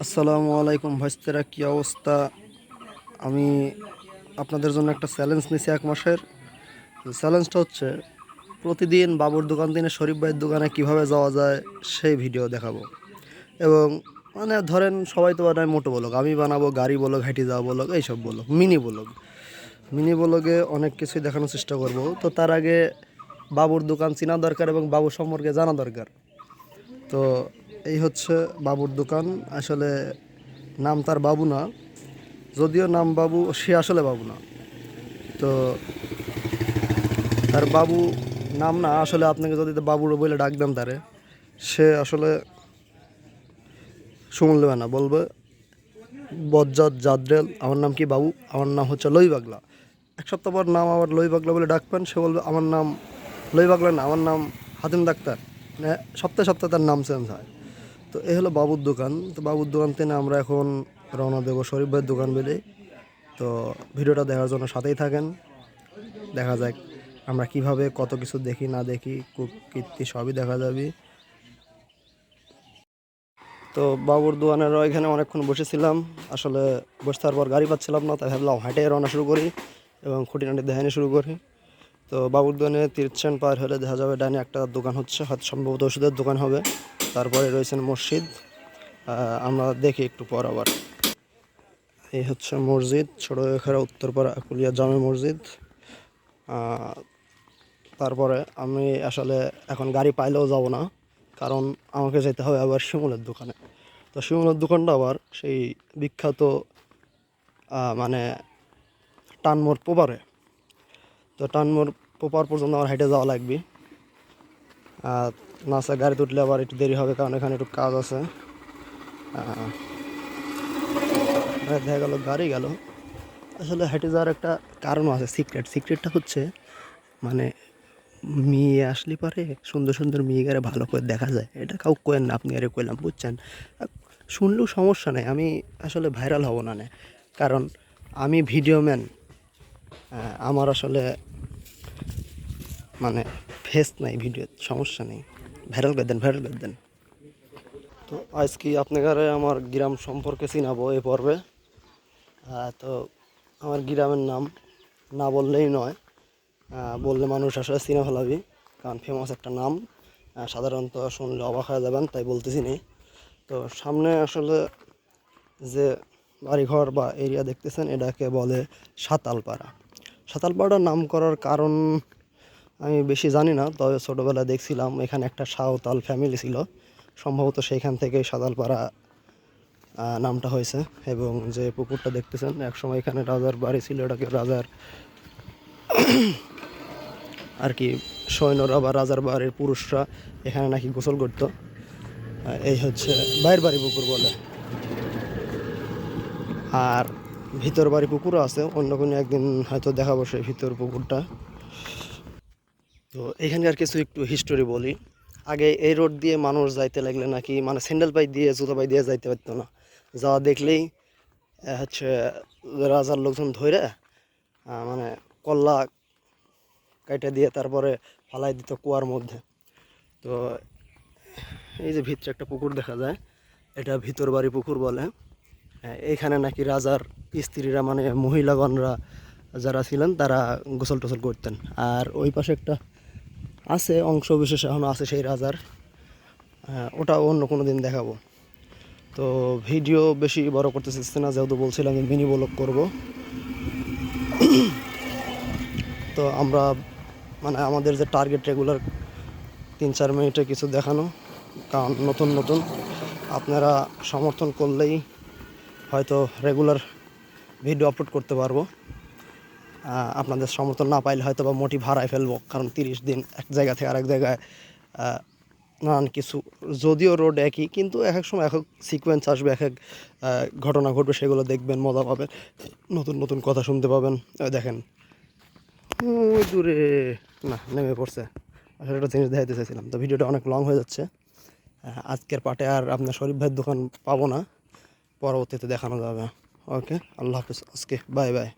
আসসালামু আলাইকুম ভাইস্তেরা, কি অবস্থা? আমি আপনাদের জন্য একটা চ্যালেঞ্জ নিয়েছি 1 মাসের। চ্যালেঞ্জটা হচ্ছে প্রতিদিন বাবুর দোকান থেকে শরীফ ভাইয়ের দোকানে কিভাবে যাওয়া যায় সেই ভিডিও দেখাবো। এবং মানে ধরেন সবাই তো বানায় মোটো ব্লগ, আমি বানাবো গাড়ি ব্লগ, হেঁটে যাওয়া ব্লগ, এইসব ব্লগ, মিনি ব্লগে অনেক কিছুই দেখানোর চেষ্টা করব। তো তার আগে বাবুর দোকান চেনা দরকার এবং বাবু সম্পর্কে জানা দরকার। তো এই হচ্ছে বাবুর দোকান। আসলে নাম তার বাবু না, যদিও নাম বাবু, সে আসলে বাবু না। তো তার বাবু নাম না, আসলে আপনাকে যদি বাবুর বলে ডাক দেন তারে, সে আসলে শুনবে না, বলবে বজ্জাত জাদ্রেল, আমার নাম কি বাবু, আমার নাম হচ্ছে লই পাগলা। 1 সপ্তাহ পর নাম আবার লই পাগলা বলে ডাকবেন, সে বলবে আমার নাম লই পাগলা না, আমার নাম হাতিম ডাক্তার। মানে সপ্তাহে সপ্তাহে তার নাম চেঞ্জ হয়। তো এই হলো বাবুর দোকান। তো বাবুর দোকান থেকে আমরা এখন রওনা দেবো শরীফ ভাইয়ের দোকান বেলে। তো ভিডিওটা দেখার জন্য সাথেই থাকেন। দেখা যাক আমরা কিভাবে কত কিছু দেখি না দেখি, কীর্তি সবই দেখা যাবে। তো বাবুর দোকানের এখানে অনেকক্ষণ বসেছিলাম। আসলে বসে থাকার পর গাড়ি পাচ্ছিলাম না, তাই ভাবলাম হাঁটে রওনা শুরু করি এবং খুঁটিনাটি দেখানো শুরু করি। তো বাবুর দোকানে 30 পার হলে দেখা যাবে ডানে একটা দোকান হচ্ছে, হয়তো সম্ভবত ওষুধের দোকান হবে। তারপরে রয়েছেন মসজিদ। আমরা দেখি একটু পর আবার। এই হচ্ছে মসজিদ, ছোটো এখানে উত্তরপাড়া আকুলিয়া জামে মসজিদ। তারপরে আমি আসলে এখন গাড়ি পাইলেও যাব না, কারণ আমাকে যেতে হবে আবার শিমুলের দোকানে। তো শিমুলের দোকানটা আবার সেই বিখ্যাত মানে টানমোড় পোপারে। তো টানমোড় পোপার পর্যন্ত আমার হেঁটে যাওয়া লাগবে। নাচা গাড়ি তুললে আবার একটু দেরি হবে, কারণ এখানে একটু কাজ আছে। দেখা গেল গাড়ি গেল। আসলে হেঁটে যাওয়ার একটা কারণও আছে, সিক্রেটটা হচ্ছে মানে মেয়ে আসলে পারে সুন্দর সুন্দর মেয়েকে ভালো করে দেখা যায়। এটা কাউ কেন না, আপনি আরে কইলাম, বুঝছেন? শুনলেও সমস্যা নেই, আমি আসলে ভাইরাল হব না, কারণ আমি ভিডিও ম্যান। আমার আসলে মানে ফেস নাই ভিডিও, সমস্যা নেই, ভাইরাল করে দেন। তো আজকে আপনাকে আমার গ্রাম সম্পর্কে চিনাবো এই পর্বে। তো আমার গ্রামের নাম না বললেই নয়, বললে মানুষ আসলে চিনে ফেলাবি, কারণ ফেমাস একটা নাম। সাধারণত শুনলে অবাক হয়ে যাবেন, তাই বলতেছি নি। তো সামনে আসলে যে বাড়িঘর বা এরিয়া দেখতেছেন, এটাকে বলে সাতালপাড়া। সাতালপাড়ার নাম করার কারণ আমি বেশি জানি না, তবে ছোটোবেলায় দেখছিলাম এখানে একটা সাঁওতাল ফ্যামিলি ছিল, সম্ভবত সেইখান থেকেই সাতালপাড়া নামটা হয়েছে। এবং যে পুকুরটা দেখতেছেন, একসময় এখানে রাজার বাড়ি ছিল, এটাকে রাজার আর কি সৈন্যরা বা রাজার বাড়ির পুরুষরা এখানে নাকি গোসল করত। এই হচ্ছে বাইরের বাড়ি পুকুর বলে। আর ভিতর বাড়ি পুকুরও আছে, অন্য কোনো একদিন হয়তো দেখাবো সেই ভিতর পুকুরটা। তো এখানকার কিছু একটু হিস্টোরি বলি। আগে এই রোড দিয়ে মানুষ যাইতে লাগলে নাকি মানে স্যান্ডেল পাই দিয়ে, জুতো পাই দিয়ে যাইতে পারতো না। যাওয়া দেখলেই হচ্ছে রাজার লোকজন ধরে মানে কল্লা কাইটা দিয়ে তারপরে ফালাই দিত কুয়ার মধ্যে। তো এই যে ভিতরে একটা পুকুর দেখা যায়, এটা ভিতর বাড়ি পুকুর বলে। এইখানে নাকি রাজার স্ত্রীরা মানে মহিলাগণরা যারা ছিলেন তারা গোসল টোসল করতেন। আর ওই পাশে একটা আছে অংশ বিশেষ এখনও আছে সেই রাজার, ওটা অন্য কোনো দিন দেখাবো। তো ভিডিও বেশি বড় করতে চাচ্ছি না, যেহেতু বলছিলাম আমি মিনি ব্লগ করব। তো আমরা মানে আমাদের যে টার্গেট রেগুলার 3-4 মিনিটে কিছু দেখানো, কারণ নতুন আপনারা সমর্থন করলেই হয়তো রেগুলার ভিডিও আপলোড করতে পারবো। আপনাদের সমর্থন না পাইলে হয়তো বা মোটিভ হারায় ফেলবো, কারণ 30 দিন এক জায়গা থেকে আরেক জায়গায় নানান কিছু, যদিও রোড একই, কিন্তু এক এক সময় এক এক সিকোয়েন্স আসবে, এক এক ঘটনা ঘটবে, সেগুলো দেখবেন, মজা পাবেন, নতুন কথা শুনতে পাবেন। দেখেন ওই দূরে না নেমে পড়ছে, আসলে একটা জিনিস দেখাতে চাইছিলাম। তো ভিডিওটা অনেক লং হয়ে যাচ্ছে, আজকের পার্টে আর আপনার শরীফ ভাইয়ের দোকান পাবো না, পরবর্তীতে দেখানো যাবে। ওকে, আল্লাহ হাফিজ, আজকে বাই বাই।